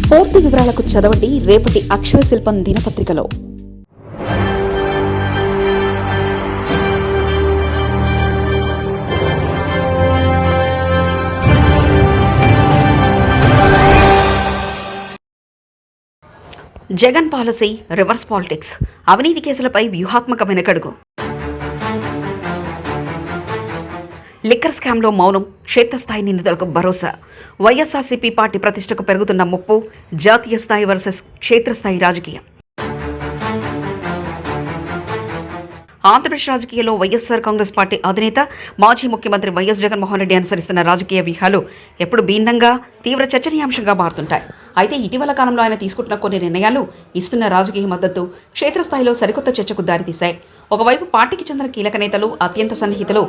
పూర్తి వివరాలకు చదవండి రేపటి అక్షర శిల్పం దినపత్రికలో. జగన్ పాలసీ రివర్స్ పాలిటిక్స్, అవినీతి కేసులపై వ్యూహాత్మక వెనకడుగు. లిక్కర్ స్కామ్లో మౌనం, క్షేత్రస్థాయి నిందితులకు భరోసా. వైఎస్ఆర్సీపీ పార్టీ ప్రతిష్టకు పెరుగుతున్న ముప్పు, జాతీయ స్థాయి వర్సెస్ క్షేత్రస్థాయి రాజకీయం. ఆంధ్రప్రదేశ్ రాజకీయాల్లో వైఎస్ఆర్ కాంగ్రెస్ పార్టీ అధినేత మాజీ ముఖ్యమంత్రి వైఎస్ జగన్మోహన్ రెడ్డి అనుసరిస్తున్న రాజకీయ వ్యూహాలు ఎప్పుడు భిన్నంగా తీవ్ర చర్చనీయాంశంగా మారుతుంటాయి. అయితే ఇటీవల కాలంలో ఆయన తీసుకుంటున్న కొన్ని నిర్ణయాలు, ఇస్తున్న రాజకీయ మద్దతు క్షేత్రస్థాయిలో సరికొత్త చర్చకు దారితీశాయి. ఒకవైపు పార్టీకి చెందిన కీలక నేతలు, అత్యంత సన్నిహితులు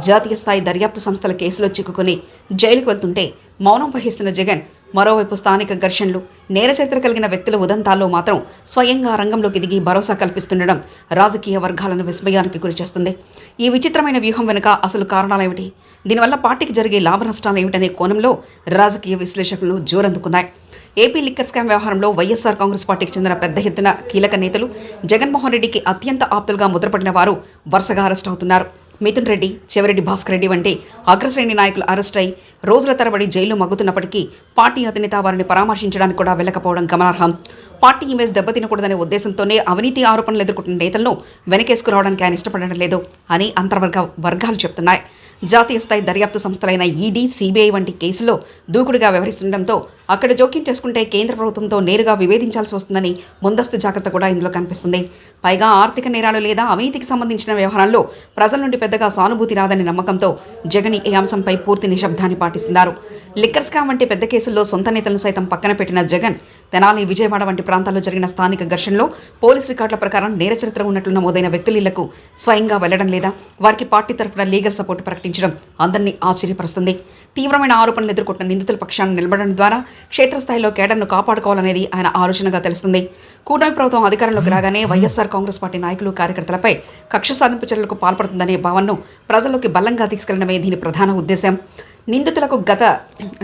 జాతీయ స్థాయి దర్యాప్తు సంస్థల కేసులో చిక్కుకుని జైలుకు వెళ్తుంటే మౌనం వహిస్తున్న జగన్, మరోవైపు స్థానిక ఘర్షణలు, నేర చరిత్ర కలిగిన వ్యక్తుల ఉదంతాల్లో మాత్రం స్వయంగా రంగంలోకి దిగి భరోసా కల్పిస్తుండడం రాజకీయ వర్గాలను విస్మయానికి గురిచేస్తుంది. ఈ విచిత్రమైన వ్యూహం వెనుక అసలు కారణాలేమిటి, దీనివల్ల పార్టీకి జరిగే లాభ నష్టాలు ఏమిటనే కోణంలో రాజకీయ విశ్లేషకులు జోరందుకున్నాయి. ఏపీ లిక్కర్ స్కామ్ వ్యవహారంలో వైఎస్ఆర్ కాంగ్రెస్ పార్టీకి చెందిన పెద్ద ఎత్తున కీలక నేతలు, జగన్మోహన్ రెడ్డికి అత్యంత ఆప్తులుగా ముద్రపడిన వారు వరుసగా అరెస్ట్ అవుతున్నారు. మిథున్ రెడ్డి, చెవిరెడ్డి భాస్కర్ రెడ్డి వంటి అగ్రశ్రేణి నాయకులు అరెస్ట్ అయి రోజుల తరబడి జైల్లో మగ్గుతున్నప్పటికీ పార్టీ అధినేత వారిని పరామర్శించడానికి కూడా వెళ్లకపోవడం గమనార్హం. పార్టీ ఇమేజ్ దెబ్బతినకూడదనే ఉద్దేశంతోనే అవినీతి ఆరోపణలు ఎదుర్కొంటున్న నేతలను వెనకేసుకురావడానికి ఆయన ఇష్టపడడం లేదు అని వర్గాలు చెబుతున్నాయి. జాతీయ స్థాయి దర్యాప్తు సంస్థలైన ఈడీ, సిబిఐ వంటి కేసుల్లో దూకుడుగా వ్యవహరిస్తుండటంతో అక్కడ జోక్యం చేసుకుంటే కేంద్ర ప్రభుత్వంతో నేరుగా వివేదించాల్సి వస్తుందని ముందస్తు జాగ్రత్త కూడా ఇందులో కనిపిస్తుంది. పైగా ఆర్థిక నేరాలు లేదా అవినీతికి సంబంధించిన వ్యవహారాల్లో ప్రజల నుండి పెద్దగా సానుభూతి రాదని నమ్మకంతో జగన్ ఈ అంశంపై పూర్తి నిశ్శబ్దాన్ని పాటిస్తున్నారు. లిక్కర్ స్కామ్ వంటి పెద్ద కేసుల్లో సొంత నేతలను సైతం పక్కన పెట్టిన జగన్, తెనాలి, విజయవాడ వంటి ప్రాంతాల్లో జరిగిన స్థానిక ఘర్షణలో పోలీసు రికార్డుల ప్రకారం నేర చరిత్ర ఉన్నట్లు నమోదైన వ్యక్తులకు స్వయంగా వెళ్లడం లేదా వారికి పార్టీ తరఫున లీగల్ సపోర్ట్ ప్రకటించడం అందరినీ ఆశ్చర్యపరుస్తుంది. తీవ్రమైన ఆరోపణలు ఎదుర్కొంటున్న నిందితుల పక్షాన్ని నిలబడడం ద్వారా క్షేత్రస్థాయిలో కేడర్ను కాపాడుకోవాలనేది ఆయన ఆలోచనగా తెలుస్తుంది. కూటమి ప్రభుత్వం అధికారంలోకి రాగానే వైఎస్ఆర్ కాంగ్రెస్ పార్టీ నాయకులు, కార్యకర్తలపై కక్ష సాధింపు చర్యలకు పాల్పడుతుందనే భావనను ప్రజల్లోకి బలంగా తీసుకెళ్లడమే దీని ప్రధాన ఉద్దేశం. నిందితులకు గత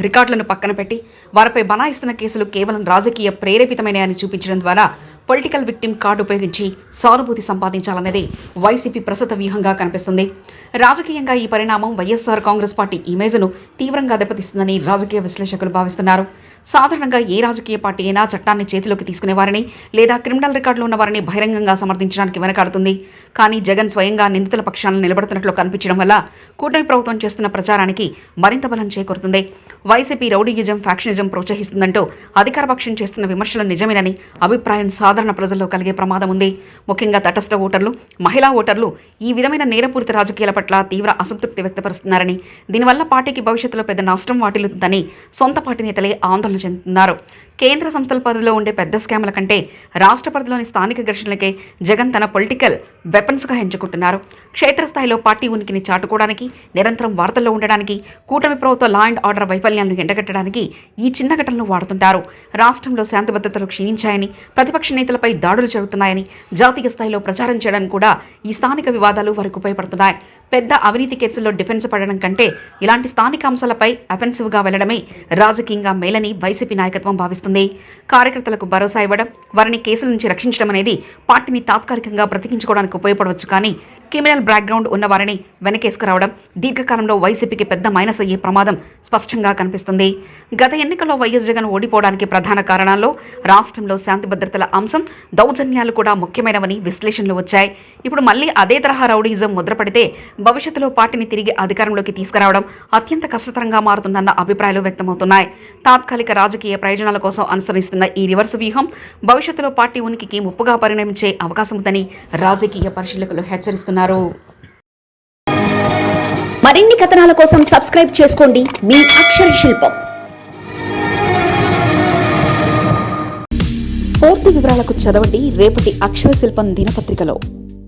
రికార్డులను పక్కన పెట్టి వారిపై బనాయిస్తున్న కేసులు కేవలం రాజకీయ ప్రేరేపితమైనని చూపించడం ద్వారా పొలిటికల్ విక్టిమ్ కార్డు ఉపయోగించి సానుభూతి సంపాదించాలనేది వైసీపీ ప్రస్తుత వ్యూహంగా కనిపిస్తుంది. రాజకీయంగా ఈ పరిణామం వైఎస్ఆర్ కాంగ్రెస్ పార్టీ ఇమేజ్ను తీవ్రంగా దెబ్బతీస్తుందని రాజకీయ విశ్లేషకులు భావిస్తున్నారు. సాధారణంగా ఏ రాజకీయ పార్టీ అయినా చట్టాన్ని చేతిలోకి తీసుకునేవారిని లేదా క్రిమినల్ రికార్డులు ఉన్న వారిని బహిరంగంగా సమర్థించడానికి వెనకాడుతుంది. కానీ జగన్ స్వయంగా నిందితుల పక్షాలను నిలబడుతున్నట్లు కనిపించడం వల్ల కూటమి ప్రభుత్వం చేస్తున్న ప్రచారానికి మరింత బలం చేకూరుతుంది. వైసీపీ రౌడీయిజం, ఫ్యాక్షనిజం ప్రోత్సహిస్తుందంటూ అధికార పక్షం చేస్తున్న విమర్శలు నిజమేనని అభిప్రాయం సాధారణ ప్రజల్లో కలిగే ప్రమాదం ఉంది. ముఖ్యంగా తటస్థ ఓటర్లు, మహిళా ఓటర్లు ఈ విధమైన నేరపూరిత రాజకీయాల పట్ల తీవ్ర అసంతృప్తి వ్యక్తపరుస్తున్నారని, దీనివల్ల పార్టీకి భవిష్యత్తులో పెద్ద నష్టం వాటిల్లుతుందని సొంత పార్టీ నేతలే ఆందోళన చెందుతున్నారు. కేంద్ర సంస్థల పరిధిలో ఉండే పెద్ద స్కామ్ల కంటే రాష్ట్ర పరిధిలోని స్థానిక ఘర్షణలకే జగన్ తన పొలిటికల్ వెపన్స్గా ఎంచుకుంటున్నారు. క్షేత్రస్థాయిలో పార్టీ ఉనికిని చాటుకోవడానికి, నిరంతరం వార్తల్లో ఉండడానికి, కూటమి ప్రభుత్వ లా అండ్ ఆర్డర్ వైఫల్యాలను ఎండగట్టడానికి ఈ చిన్న ఘటనలు వాడుతుంటారు. రాష్ట్రంలో శాంతి భద్రతలు క్షీణించాయని, ప్రతిపక్ష నేతలపై దాడులు జరుగుతున్నాయని జాతీయ స్థాయిలో ప్రచారం చేయడానికి కూడా ఈ స్థానిక వివాదాలు వారికి ఉపయోగపడుతున్నాయి. పెద్ద అవినీతి కేసుల్లో డిఫెన్స్ పడడం కంటే ఇలాంటి స్థానిక అంశాలపై అఫెన్సివ్గా వెళ్లడమే రాజకీయంగా మేలని వైసీపీ నాయకత్వం భావిస్తుంది. కార్యకర్తలకు భరోసా ఇవ్వడం, వారిని కేసుల నుంచి రక్షించడం అనేది పార్టీని తాత్కాలికంగా బ్రతికించుకోవడానికి ఉపయోగపడవచ్చు. కానీ క్రిమినల్ బ్యాక్గ్రౌండ్ ఉన్న వారిని వెనకేసుకురావడం దీర్ఘకాలంలో వైసీపీకి పెద్ద మైనస్ అయ్యే ప్రమాదం స్పష్టంగా కనిపిస్తుంది. గత ఎన్నికల్లో వైఎస్ జగన్ ఓడిపోవడానికి ప్రధాన కారణాల్లో రాష్ట్రంలో శాంతి భద్రతల అంశం, దౌర్జన్యాలు కూడా ముఖ్యమైనవని విశ్లేషణలు వచ్చాయి. ఇప్పుడు మళ్లీ అదే తరహా రౌడీయిజం ముద్రపడితే భవిష్యత్తులో పార్టీని తిరిగి అధికారంలోకి తీసుకురావడం అత్యంత కష్టతరంగా మారుతుందన్న అభిప్రాయాలు వ్యక్తమవుతున్నాయి. తాత్కాలిక రాజకీయ ప్రయోజనాల కోసం అనుసరిస్తున్న ఈ రివర్స్ వ్యూహం భవిష్యత్తులో పార్టీ ఉనికికి ముప్పుగా పరిణమించే అవకాశం ఉందని రాజకీయ పరిశీలకులు హెచ్చరిస్తున్నారు. మరిన్ని కథనాల కోసం సబ్స్క్రైబ్ చేసుకోండి మీ అక్షర శిల్పం. పూర్తి వివరాలకు చదవండి రేపటి అక్షర శిల్పం దినపత్రికలో.